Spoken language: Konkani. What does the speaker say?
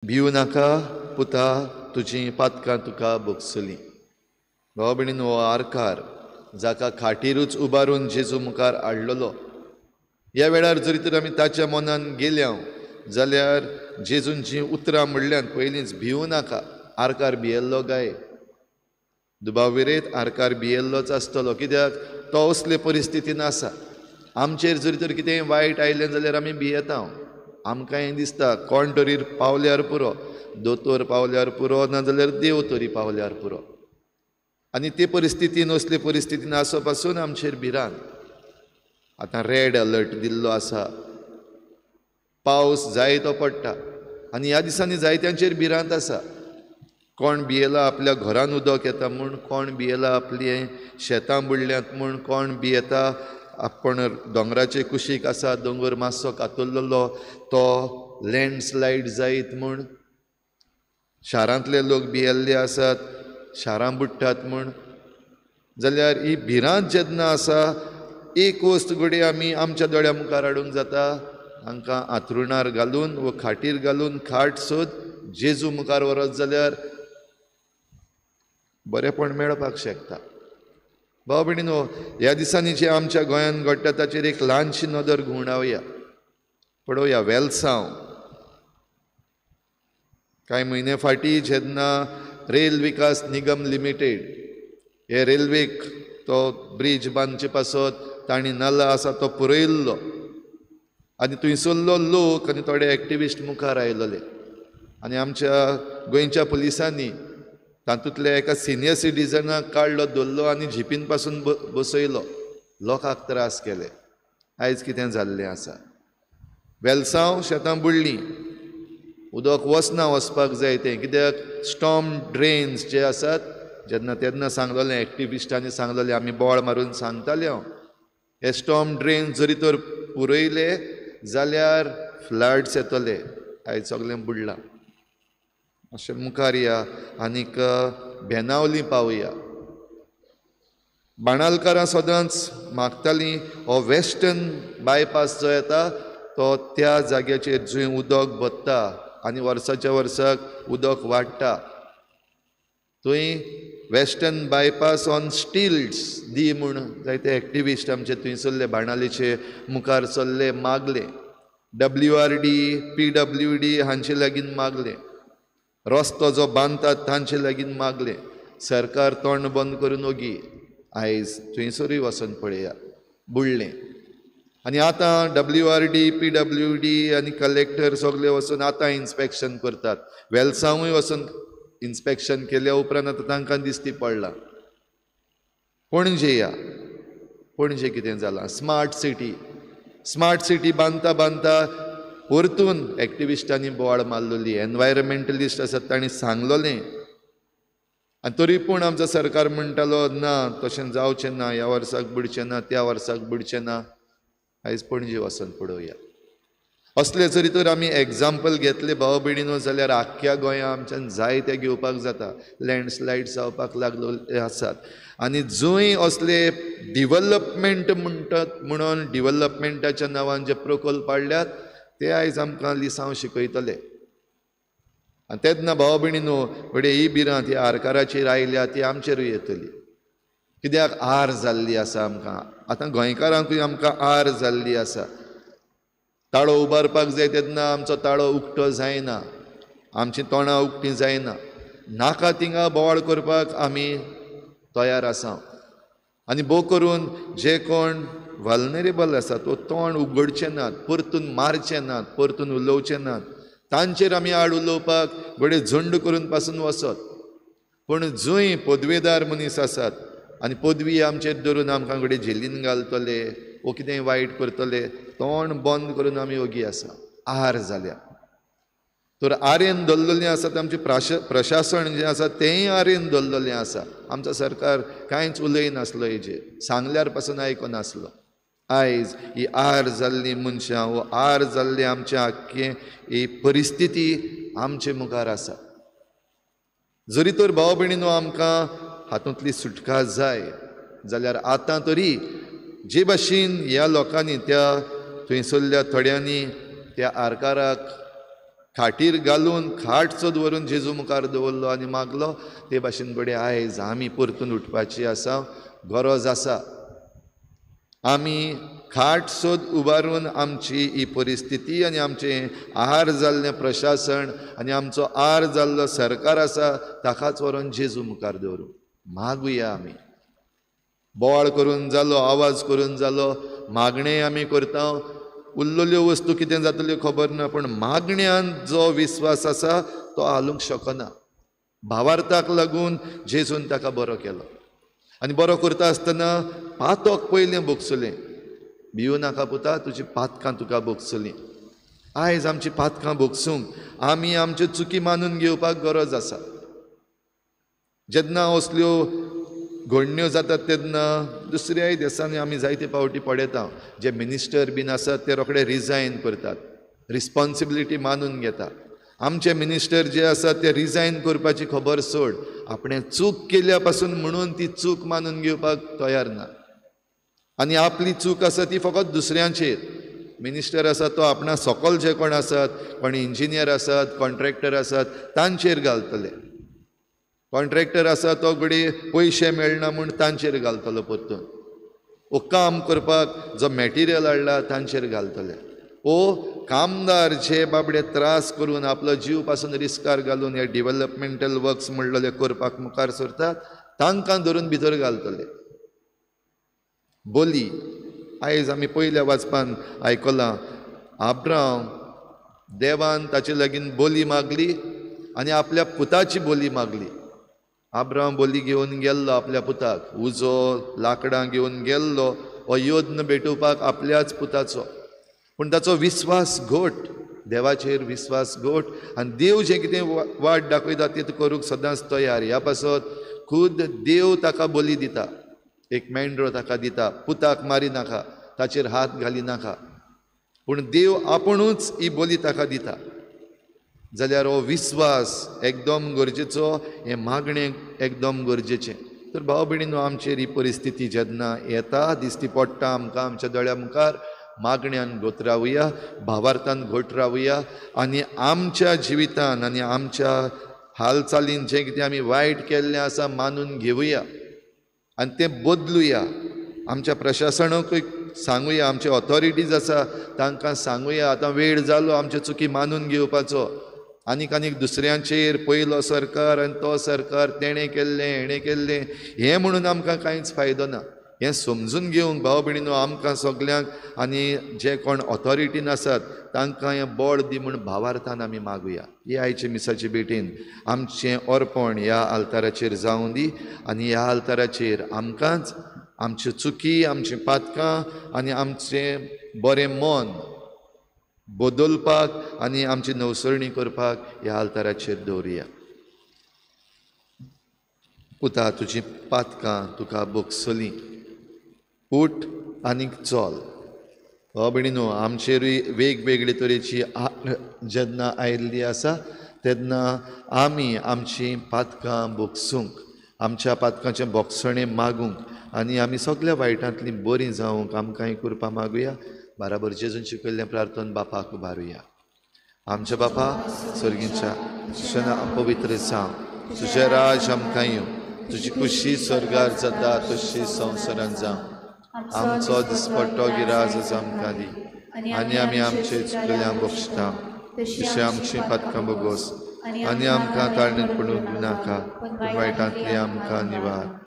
भिवू नाका पुता तुजी पातकां तुका भोगसलीं. भाव भयणीन, हो आरकार जाका खाटीरूच उबारून जेजू मुखार हाडलेलो, ह्या वेळार जरी तर आमी ताच्या मनान गेल्या जाल्यार जेजून जीं उतरां म्हणल्यात पयलींच, भिवू नाका, आरकार भियेल्लो गाय. दुबाविरेत आरकार भियेल्लोच आसतलो, कित्याक तो असले परिस्थितीन आसा. आमचेर जरी तर कितेंय वायट आयलें जाल्यार आमी भियेता. आमकांय दिसता कोण तरी पावल्यार पुरो, दोतोर पावल्यार पुरो, नाजाल्यार देव तरी पावल्यार पुरो. आनी ते परिस्थितीन, असले परिस्थितीन आसप पासून आमचेर भिरांत. आतां रेड अलर्ट दिल्लो आसा, पावस जाय तो पडटा, आनी ह्या दिसांनी जायत्यांचेर भिरांत आसा. कोण भियेला आपल्या घरान उदक येता म्हूण, कोण भियेला आपली शेतां बुडल्यांत म्हूण, कोण भियेता आपण दोंगराचे कुशीक आसा, दोंगर मातसो कातरलेलो तो लँडस्लायड जायत म्हूण. शारांतले लोक भियेल्ले आसात, शारां बुडटात म्हूण. जाल्यार ही भिरांत जेन्ना आसा, एक वस्त घडये आमी आमच्या दोळ्या मुखार हाडूंक जाता, हांकां आंथरुणार घालून वो खाटीर घालून खाट सोद जेजू मुखार व्हरत जाल्यार बरेपण मेळपाक शकता. भाव भयणीनो, ह्या दिसांनी जे आमच्या गोंयांत घडटा ताचेर एक ल्हानशी नदर घुंवडावया. पळोवया वेलसांव. कांय म्हयने फाटीं जेन्ना रेल विकास निगम लिमिटेड हे रेल्वेक तो ब्रीज बांदचे पासत तांणी नाला आसा तो पुरयल्लो, आनी थंयसरलो लोक आनी थोडे एक्टिविस्ट मुखार आयलेले, आनी आमच्या गोंयच्या पुलिसांनी तातूंतल्या एका सिनियर सिटीजनाक काडलो, धरलो आनी झिपीन पासून बसयलो. लोकांक त्रास केले. आयज कितें जाल्लें आसा, वेलसांव शेतां बुडलीं, उदक वचपाक जाय तें, कित्याक स्टॉर्म ड्रेन्स जे आसात, जेन्ना तेन्ना सांगलेलें एक्टिविस्टांनी सांगलेलें, आमी बोळ मारून सांगताले हांव, हे स्टॉर्म ड्रेन्स जरी तर पुरयले जाल्यार फ्लड्स येतले. आयज सगळें बुडलां. अशें मुखार या आनीक बेनावली पावया. बाणालकारां सदांच मागतालीं हो वेस्टर्न बायपास जो येता तो त्या जाग्याचेर जंय उदक बत्ता आनी वर्साच्या वर्साक उदक वाडटा, थंय वेस्टर्न बायपास ऑन स्टिल्ट्स दी म्हूण जायते एक्टिविस्ट आमचे थंयसरले बाणालीचे मुखार चल्ले, मागले. WRD, PWD हांचे लागीं मागले. रस्तो जो बांदतात तांचे लागीं मागले. सरकार तोंड बंद करून ओगी. आयज थंयसरूय वचून पळया, बुडलें. आनी आतां WRD, PWD आनी कलेक्टर सगळे वचून आतां इन्स्पेक्शन करतात. वेलसांवूय वचून इन्स्पेक्शन केल्या उपरांत आतां तांकां दिश्टी पडलां. पणजे या, पणजे कितें जालां, स्मार्ट सिटी बांदता बांदता परतून एक्टिविस्टांनी बोवाळ मारलेली. एनवायरमेंटलिस्ट आसात तांणी सांगलेलें, आनी तरी पूण आमचो सरकार म्हणटालो ना, तशें जावचें ना, ह्या वर्साक बुडचें ना, त्या वर्साक बुडचें ना. आयज पणजे वचून पळोवया. असले जरी तर आमी एग्जाम्पल घेतले भाव भयणीनो, जाल्यार आख्ख्या गोंया आमच्यान जायते घेवपाक जाता. लँडस्लायड जावपाक लागलेले आसात. आनी जंय असले डिव्हलपमेंट म्हणटात म्हणून डिव्हलपमेंटाच्या नांवान जे प्रकल्प हाडल्यात ते आयज आमकां लिसांव शिकयतले. आनी तेन्ना भाव भयणीनो, घडये ही भिरांत ह्या आरकाराचेर आयल्या ती आमचेरूय येतली. कित्याक आर जाल्ली आसा आमकां. आतां गोंयकारांकूय आमकां आर जाल्ली आसा. ताळो उबारपाक जाय तेन्ना आमचो ताळो उक्तो जायना, आमचीं तोंडां उक्तीं जायना. नाका थिंगा बोवाळ करपाक आमी तयार आसा. आनी भोव करून जे कोण वल्नरेबल आसा तो तोंड उगडचें नात, परतून मारचें नात, परतून उलोवचें नात, तांचेर आमी आड उलोवपाक घडये झुंड करून पासून वचत. पूण जंय पदवेदार मनीस आसात आनी पदवी आमचेर धरून आमकां घडये जेलीन घालतले वो कितेंय वायट करतले, तोंड बंद करून आमी ओगी आसा. आर जाल्या तर आरेन दल्लेलें आसात. आमचें प्रशासन जें आसा तेंय आरेन दल्लेलें आसा. आमचो सरकार कांयच उलयनासलो हेजेर, सांगल्यार पासून आयकनासलो. आयज ही आर जाल्ली मनशां, वो आर जाल्लें आमचें आख्खें ही परिस्थिती आमचे मुखार आसा. जरी तर भाव भयणीनो आमकां हातूंतली सुटका जाय जाल्यार आतां तरी जे भाशेन ह्या लोकांनी, त्या थंयसरल्या थोड्यांनी त्या आरकाराक खाटीर घालून खाट चोद व्हरून जेजू मुखार दवरलो आनी मागलो ते भाशेन घडये आयज आमी परतून उठपाची आसा, गरज आसा. आमी खाट सोद उबारून आमची ही परिस्थिती आनी आमचें आहार जाल्लें प्रशासन आनी आमचो आहार जाल्लो सरकार आसा ताकाच व्हरून जेजू मुखार दवरूं. मागुया आमी. बोवाळ करून जालो, आवाज करून जालो, मागणें आमी करता. उरलेल्यो वस्तू कितें जातल्यो खबर ना, पूण मागण्यांत जो विस्वास आसा तो हालूंक शकना. भावार्थाक लागून जेजून ताका बरो केलो आनी बरो करता आसतना पातोक पयलें भोगसुलें. भिवू नाका पुता, तुजी पातकां तुका भोगसुलीं. आयज आमची पातकां भोगसूंक आमी आमच्यो चुकी मानून घेवपाक गरज आसा. जेन्ना असल्यो घडण्यो जातात तेन्ना दुसऱ्याय देशांनी आमी जायते फावटी पळयता जे मिनिस्टर बीन आसात ते रोखडे रिजायन करतात, रिस्पॉन्सिबिलिटी मानून घेतात. आमचे मिनिस्टर जे आसात ते रिजायन करपाची खबर सोड, आपणें चूक केल्या पासून म्हणून ती चूक मानून घेवपाक तयार ना आनी आपली चूक आसा ती फकत दुसऱ्यांचेर. मिनिस्टर आसा तो आपणा सकयल जे कोण आसात, कोण इंजिनियर आसात, कॉन्ट्रॅक्टर आसात, तांचेर घालतले. कॉन्ट्रॅक्टर आसा तो घडी पयशे मेळना म्हूण तांचेर घालतलो परतून. ओ काम करपाक जो मॅटिरियल हाडला तांचेर घालतले. ओ कामदार जे बाबडे त्रास करून आपलो जीव पासून रिस्कार घालून हे डिवेलपमेंटल वर्क्स म्हणलेले करपाक मुखार सरतात तांकां धरून भितर घालतले. बोली आयज आमी पयल्या वाचपान आयकलां, आब्राम देवान ताचे लागीं बोली मागली आनी आपल्या पुताची बोली मागली. आब्राम बोली घेवन गेल्लो आपल्या पुताक, उजो लाकडां घेवन गेल्लो हो योद्न भेटोवपाक आपल्याच पुताचो. पूण ताचो विस्वास घट, देवाचेर विस्वास घट आनी देव जें कितें वाट दाखयता तें करूंक सदांच तयार. ह्या पासत खुद देव ताका बोली दिता, एक मेंढरो ताका दिता. पुताक मारी नाका, ताचेर हात घाली नाका, पूण देव आपुणूच ही बोली ताका दिता. जाल्यार हो विस्वास एकदम गरजेचो, हें मागणें एकदम गरजेचें. तर भाव भयणीनो, आमचेर ही परिस्थिती जेन्ना येता दिसती पडटा आमकां आमच्या दोळ्या मुखार, मागण्यान घट रावुया, भावार्थान घट रावुया आनी आमच्या जिवितान आनी आमच्या हालचालीन जें कितें आमी वायट केल्लें आसा मानून घेवुया आनी तें बदलुया. आमच्या प्रशासनाकूय सांगुया, आमचे ऑथॉरिटीज आसा तांकां सांगुया आतां वेळ जालो आमच्यो चुकी मानून घेवपाचो. आनीक दुसऱ्यांचेर पयलो सरकार आनी तो सरकार तेणें केल्लें हेणें केल्लें हें म्हणून आमकां कांयच फायदो ना. हें समजून घेवंक भाव भयणीनो आमकां सगल्यांक आनी जे कोण ऑथॉरिटीन आसात तांकां हें बळ दी म्हूण भावार्थान आमी मागुया. ही आयचे मिसाचे भेटेन आमचें अर्पण ह्या आल्ताराचेर जावं दी आनी ह्या आल्ताराचेर आमकांच आमच्यो चुकी, आमचीं पातकां आनी आमचें बरें मन बदलपाक आनी आमची नवसरणी करपाक ह्या आल्ताराचेर दवरुया. पुता, तुजीं पातकां तुका भोगसलीं. उठ आनीक चल. हो भयणीनो, आमचेरूय वेगवेगळे तरेची जेन्ना आयिल्ली आसा तेन्ना आमी आमचीं पातकां भोगसूंक, आमच्या पातकांचें भोगसणें मागूंक आनी आमी सगल्या वायटांतलीं बरीं जावंक आमकां हें करपा मागुया. बराबर जेजून शिकयल्लें प्रार्थन बापाक उबारुया. आमच्या बापा सर्गींच्या क्षणा पवित्र जावं, तुजें राज आमकां येवं, तुजी खुशी स्वर्गार जाता तशी संवसारांत जावं. आमचो दिसपट्टो गिराज आमकां दी आनी आमी आमचे चुकल्यांक बक्षता तशें आमचीं पातकां भोगोस आनी आमकां तारणेंत पडूंक नाका, वायटांतली आमकां निवार.